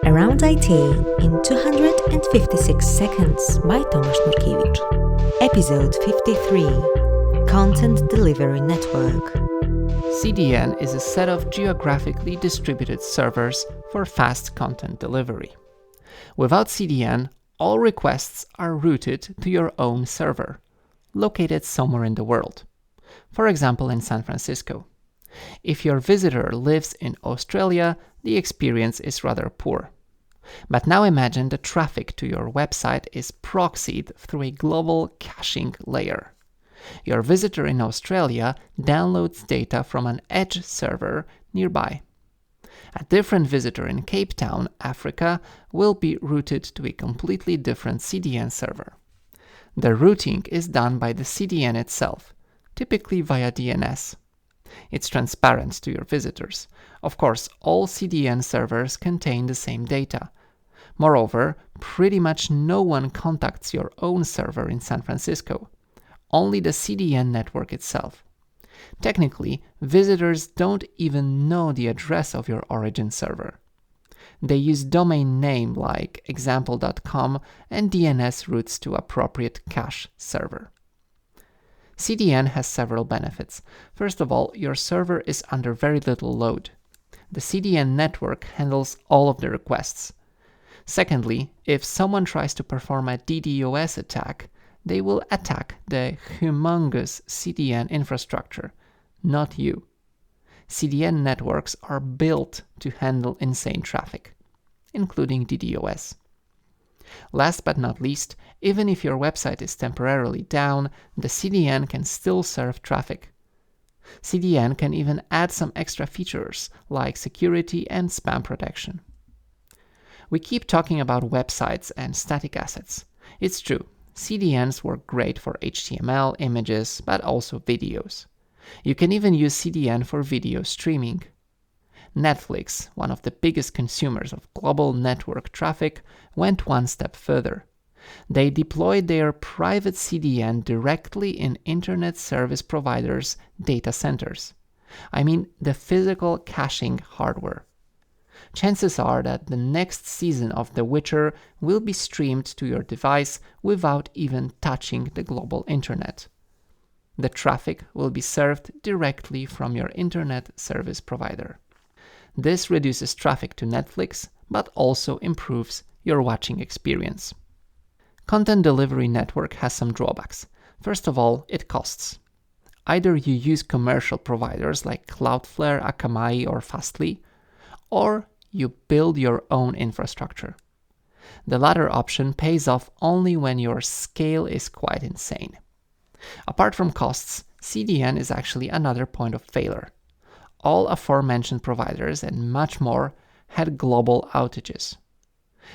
Around IT in 256 seconds by Tomasz Nurkiewicz. Episode 53. Content Delivery Network. CDN is a set of geographically distributed servers for fast content delivery. Without CDN, all requests are routed to your own server, located somewhere in the world. For example, in San Francisco. If your visitor lives in Australia, the experience is rather poor. But now imagine the traffic to your website is proxied through a global caching layer. Your visitor in Australia downloads data from an edge server nearby. A different visitor in Cape Town, Africa, will be routed to a completely different CDN server. The routing is done by the CDN itself, typically via DNS. It's transparent to your visitors. Of course, all CDN servers contain the same data. Moreover, pretty much no one contacts your own server in San Francisco, only the CDN network itself. Technically, visitors don't even know the address of your origin server. They use domain name like example.com and DNS routes to appropriate cache server. CDN has several benefits. First of all, your server is under very little load. The CDN network handles all of the requests. Secondly, if someone tries to perform a DDoS attack, they will attack the humongous CDN infrastructure, not you. CDN networks are built to handle insane traffic, including DDoS. Last but not least, even if your website is temporarily down, the CDN can still serve traffic. CDN can even add some extra features like security and spam protection. We keep talking about websites and static assets. It's true, CDNs work great for HTML, images, but also videos. You can even use CDN for video streaming. Netflix, one of the biggest consumers of global network traffic, went one step further. They deployed their private CDN directly in internet service providers' data centers. I mean the physical caching hardware. Chances are that the next season of The Witcher will be streamed to your device without even touching the global internet. The traffic will be served directly from your internet service provider. This reduces traffic to Netflix, but also improves your watching experience. Content Delivery Network has some drawbacks. First of all, it costs. Either you use commercial providers like Cloudflare, Akamai, or Fastly, or you build your own infrastructure. The latter option pays off only when your scale is quite insane. Apart from costs, CDN is actually another point of failure. All aforementioned providers and much more had global outages.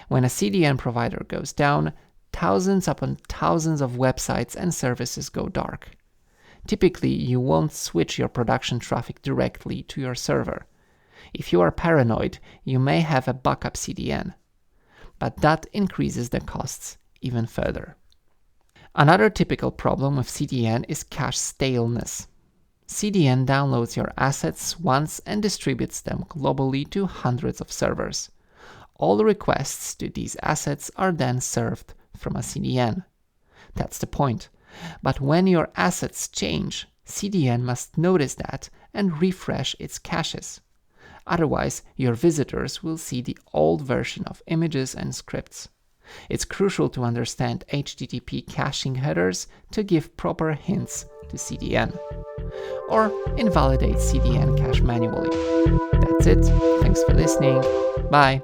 When a CDN provider goes down, thousands upon thousands of websites and services go dark. Typically, you won't switch your production traffic directly to your server. If you are paranoid, you may have a backup CDN, but that increases the costs even further. Another typical problem with CDN is cache staleness. CDN downloads your assets once and distributes them globally to hundreds of servers. All requests to these assets are then served from a CDN. That's the point. But when your assets change, CDN must notice that and refresh its caches. Otherwise, your visitors will see the old version of images and scripts. It's crucial to understand HTTP caching headers to give proper hints to CDN. Or invalidate CDN cache manually. That's it. Thanks for listening. Bye.